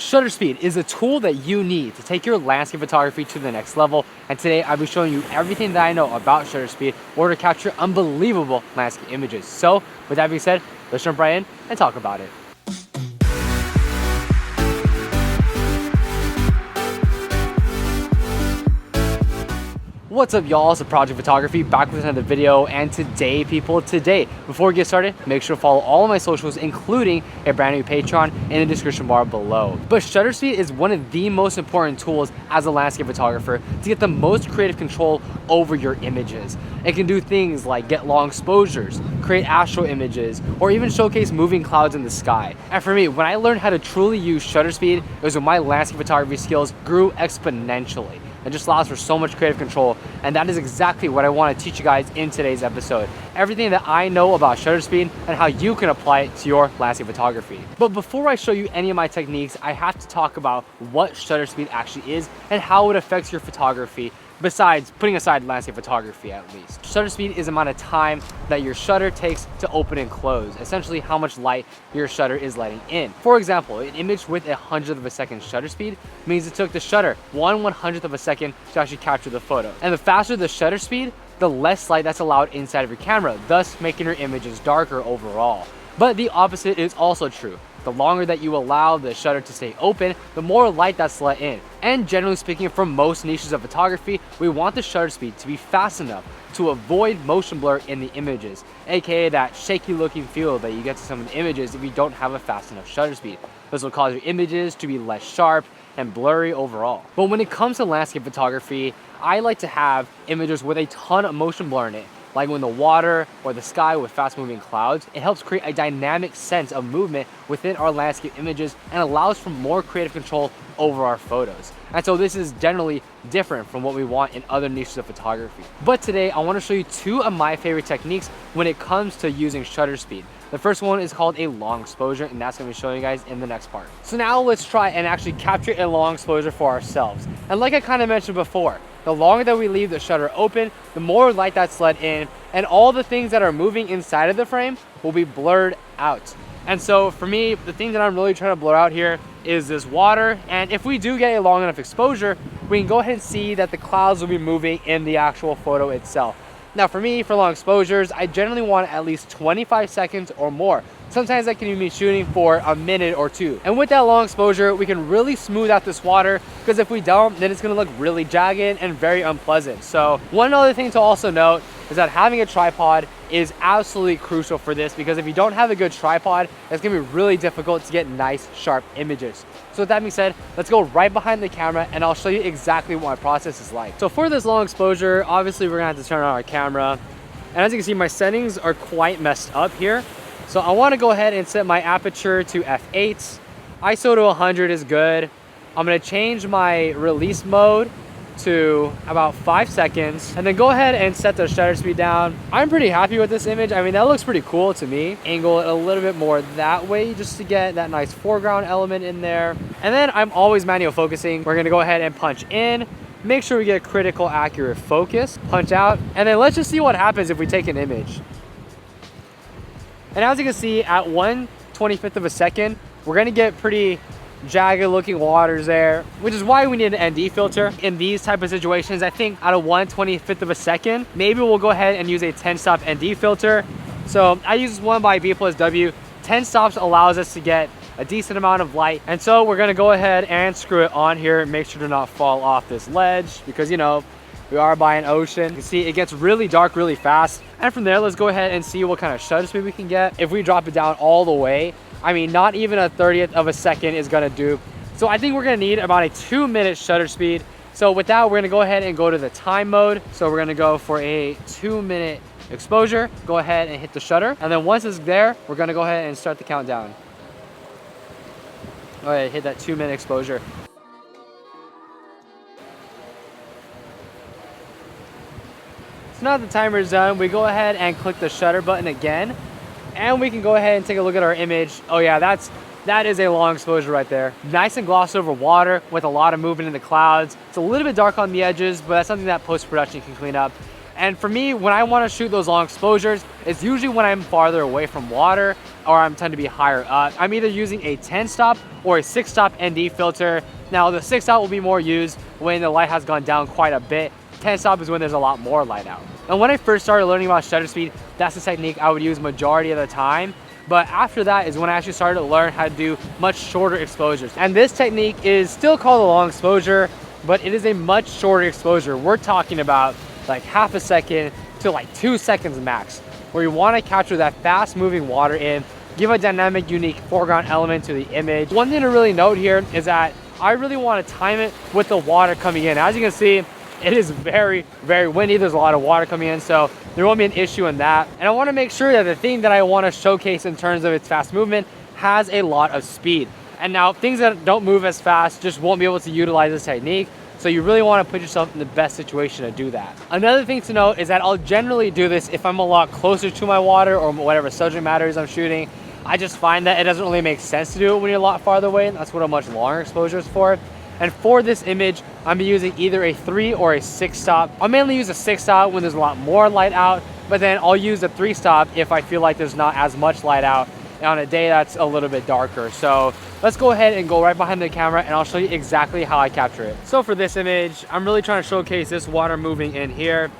Shutter speed is a tool that you need to take your landscape photography to the next level, and today I'll be showing you everything that I know about shutter speed in order to capture unbelievable landscape images. So with that being said, let's jump right in and talk about it. What's up, y'all? It's Project Photography back with another video, and today before we get started, make sure to follow all of my socials, including a brand new Patreon in the description bar below. But shutter speed is one of the most important tools as a landscape photographer to get the most creative control over your images. It can do things like get long exposures, create astral images, or even showcase moving clouds in the sky. And for me, when I learned how to truly use shutter speed, it was when my landscape photography skills grew exponentially. It just allows for so much creative control, and that is exactly what I want to teach you guys in today's episode. Everything that I know about shutter speed and how you can apply it to your landscape photography. But before I show you any of my techniques, I have to talk about what shutter speed actually is and how it affects your photography, besides putting aside landscape photography at least. Shutter speed is the amount of time that your shutter takes to open and close, essentially how much light your shutter is letting in. For example, an image with 1/100th of a second shutter speed means it took the shutter 1/100th of a second to actually capture the photo. And the faster the shutter speed, the less light that's allowed inside of your camera, thus making your images darker overall. But the opposite is also true. The longer that you allow the shutter to stay open, the more light that's let in. And generally speaking, for most niches of photography, we want the shutter speed to be fast enough to avoid motion blur in the images, aka that shaky looking feel that you get to some of the images if you don't have a fast enough shutter speed. This will cause your images to be less sharp and blurry overall. But when it comes to landscape photography, I like to have images with a ton of motion blur in it. Like when the water or the sky with fast moving clouds, it helps create a dynamic sense of movement within our landscape images and allows for more creative control over our photos. And so this is generally different from what we want in other niches of photography. But today I want to show you two of my favorite techniques when it comes to using shutter speed. The first one is called a long exposure, and that's going to be showing you guys in the next part. So now let's try and actually capture a long exposure for ourselves. And like I kind of mentioned before, the longer that we leave the shutter open, the more light that's let in, and all the things that are moving inside of the frame will be blurred out. And so for me, the thing that I'm really trying to blur out here is this water. And if we do get a long enough exposure, we can go ahead and see that the clouds will be moving in the actual photo itself. Now for me, for long exposures, I generally want at least 25 seconds or more. Sometimes I can even be shooting for a minute or two. And with that long exposure, we can really smooth out this water, because if we don't, then it's gonna look really jagged and very unpleasant. So one other thing to also note is that having a tripod is absolutely crucial for this, because if you don't have a good tripod, it's gonna be really difficult to get nice, sharp images. So with that being said, let's go right behind the camera and I'll show you exactly what my process is like. So for this long exposure, obviously we're gonna have to turn on our camera. And as you can see, my settings are quite messed up here. So I wanna go ahead and set my aperture to f8. ISO to 100 is good. I'm gonna change my release mode to about 5 seconds, and then go ahead and set the shutter speed down. I'm pretty happy with this image. I mean, that looks pretty cool to me. Angle it a little bit more that way just to get that nice foreground element in there. And then I'm always manual focusing. We're gonna go ahead and punch in, make sure we get a critical accurate focus, punch out, and then let's just see what happens if we take an image. And as you can see, at 1/25th of a second, we're gonna get pretty jagged looking waters there, which is why we need an ND filter. In these type of situations, I think out of 1/25th of a second, maybe we'll go ahead and use a 10 stop ND filter. So I use this one by B+W. 10 stops allows us to get a decent amount of light. And so we're gonna go ahead and screw it on here. Make sure to not fall off this ledge, because you know, we are by an ocean. You can see it gets really dark really fast. And from there, let's go ahead and see what kind of shutter speed we can get. If we drop it down all the way, I mean, not even 1/30th of a second is gonna do. So I think we're gonna need about a 2-minute shutter speed. So with that, we're gonna go ahead and go to the time mode. So we're gonna go for a 2-minute exposure. Go ahead and hit the shutter. And then once it's there, we're gonna go ahead and start the countdown. Go ahead, hit that 2-minute exposure. So now that the timer is done, we go ahead and click the shutter button again. And we can go ahead and take a look at our image. Oh yeah, that is a long exposure right there. Nice and glossed over water with a lot of movement in the clouds. It's a little bit dark on the edges, but that's something that post-production can clean up. And for me, when I want to shoot those long exposures, it's usually when I'm farther away from water or I'm tend to be higher up. I'm either using a 10 stop or a 6 stop ND filter. Now the 6 stop will be more used when the light has gone down quite a bit. 10 stop is when there's a lot more light out. And when I first started learning about shutter speed, that's the technique I would use majority of the time. But after that is when I actually started to learn how to do much shorter exposures. And this technique is still called a long exposure, but it is a much shorter exposure. We're talking about like half a second to like 2 seconds max, where you want to capture that fast moving water in, give a dynamic, unique foreground element to the image. One thing to really note here is that I really want to time it with the water coming in. As you can see, it is very, very windy. There's a lot of water coming in, so there won't be an issue in that. And I want to make sure that the thing that I want to showcase in terms of its fast movement has a lot of speed. And now things that don't move as fast just won't be able to utilize this technique. So you really want to put yourself in the best situation to do that. Another thing to note is that I'll generally do this if I'm a lot closer to my water or whatever subject matter is I'm shooting. I just find that it doesn't really make sense to do it when you're a lot farther away. That's what a much longer exposure is for. And for this image, I'm using either a 3 or a 6 stop. I'll mainly use a 6 stop when there's a lot more light out, but then I'll use a 3 stop if I feel like there's not as much light out on a day that's a little bit darker. So let's go ahead and go right behind the camera and I'll show you exactly how I capture it. So for this image, I'm really trying to showcase this water moving in here.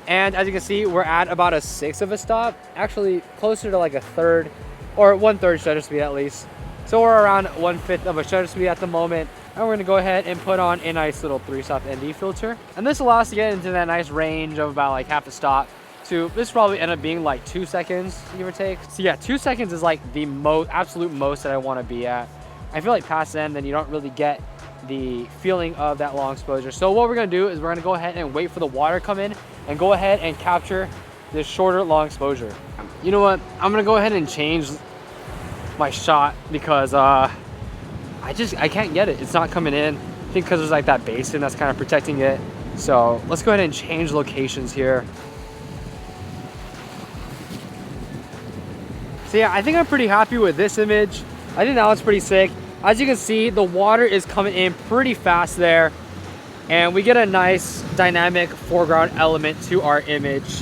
And as you can see, we're at about a 1/6 of a stop, actually closer to like a 1/3 or 1/3 shutter speed at least. So we're around 1/5 of a shutter speed at the moment. And we're gonna go ahead and put on a nice little 3 stop ND filter. And this allows us to get into that nice range of about like half a stop. To this probably end up being like 2 seconds, give or take. So yeah, 2 seconds is like the absolute most that I want to be at. I feel like past then you don't really get the feeling of that long exposure. So what we're gonna do is we're gonna go ahead and wait for the water to come in and go ahead and capture this shorter long exposure. You know what? I'm gonna go ahead and change my shot because I can't get it. It's not coming in. I think because there's like that basin that's kind of protecting it. So let's go ahead and change locations here. So yeah, I think I'm pretty happy with this image. I think that one's pretty sick. As you can see, the water is coming in pretty fast there. And we get a nice dynamic foreground element to our image.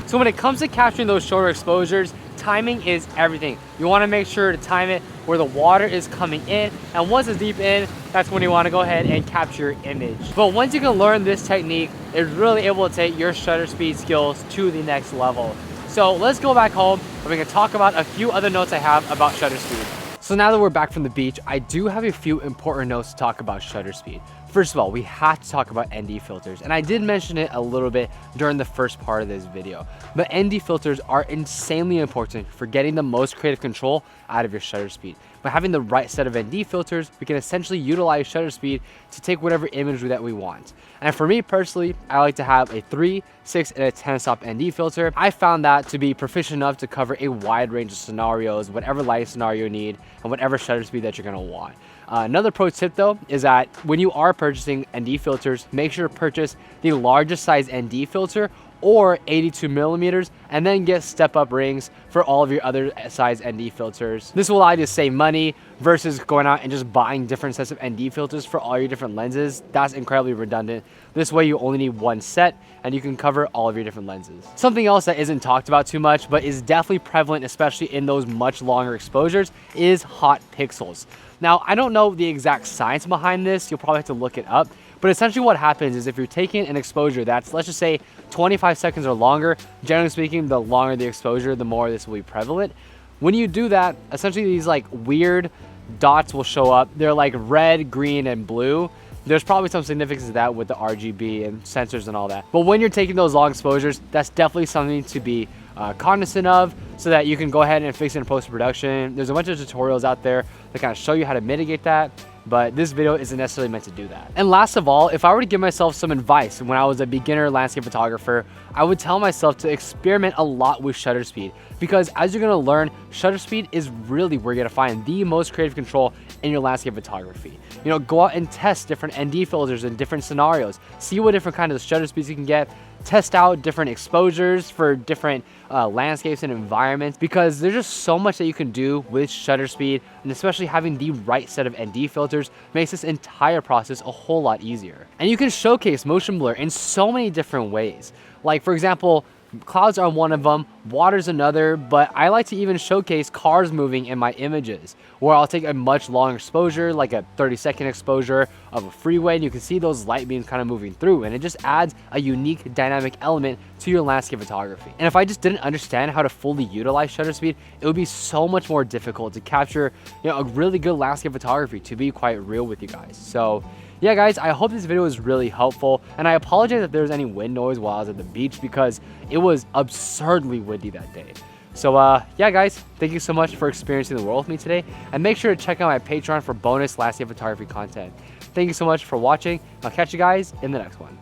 So when it comes to capturing those shorter exposures, timing is everything. You want to make sure to time it where the water is coming in. And once it's deep in, that's when you want to go ahead and capture your image. But once you can learn this technique, it's really able to take your shutter speed skills to the next level. So let's go back home and we can talk about a few other notes I have about shutter speed. So now that we're back from the beach, I do have a few important notes to talk about shutter speed. First of all, we have to talk about ND filters, and I did mention it a little bit during the first part of this video, but ND filters are insanely important for getting the most creative control out of your shutter speed. By having the right set of ND filters, we can essentially utilize shutter speed to take whatever image that we want. And for me personally, I like to have a 3, 6, and a 10 stop ND filter. I found that to be proficient enough to cover a wide range of scenarios, whatever light scenario you need, and whatever shutter speed that you're gonna want. Another pro tip though is that when you are purchasing ND filters, make sure to purchase the largest size ND filter or 82 millimeters, and then get step up rings for all of your other size ND filters. This will allow you to save money versus going out and just buying different sets of ND filters for all your different lenses. That's incredibly redundant. This way you only need one set and you can cover all of your different lenses. Something else that isn't talked about too much, but is definitely prevalent, especially in those much longer exposures, is hot pixels. Now, I don't know the exact science behind this. You'll probably have to look it up. But essentially what happens is if you're taking an exposure that's, let's just say 25 seconds or longer, generally speaking, the longer the exposure, the more this will be prevalent. When you do that, essentially these like weird dots will show up. They're like red, green, and blue. There's probably some significance to that with the RGB and sensors and all that. But when you're taking those long exposures, that's definitely something to be cognizant of so that you can go ahead and fix it in post-production. There's a bunch of tutorials out there that kind of show you how to mitigate that, but this video isn't necessarily meant to do that. And last of all, if I were to give myself some advice when I was a beginner landscape photographer, I would tell myself to experiment a lot with shutter speed, because as you're gonna learn, shutter speed is really where you're gonna find the most creative control in your landscape photography. You know, go out and test different ND filters in different scenarios. See what different kind of shutter speeds you can get. Test out different exposures for different landscapes and environments, because there's just so much that you can do with shutter speed, and especially having the right set of ND filters makes this entire process a whole lot easier. And you can showcase motion blur in so many different ways. Like, for example, clouds are one of them, water's another, but I like to even showcase cars moving in my images, where I'll take a much longer exposure, like a 30-second exposure of a freeway, and you can see those light beams kind of moving through, and it just adds a unique dynamic element to your landscape photography. And if I just didn't understand how to fully utilize shutter speed, it would be so much more difficult to capture, you know, a really good landscape photography, to be quite real with you guys. So yeah guys, I hope this video was really helpful, and I apologize if there was any wind noise while I was at the beach, because it was absurdly windy that day. So yeah guys, thank you so much for experiencing the world with me today, and make sure to check out my Patreon for bonus landscape photography content. Thank you so much for watching. I'll catch you guys in the next one.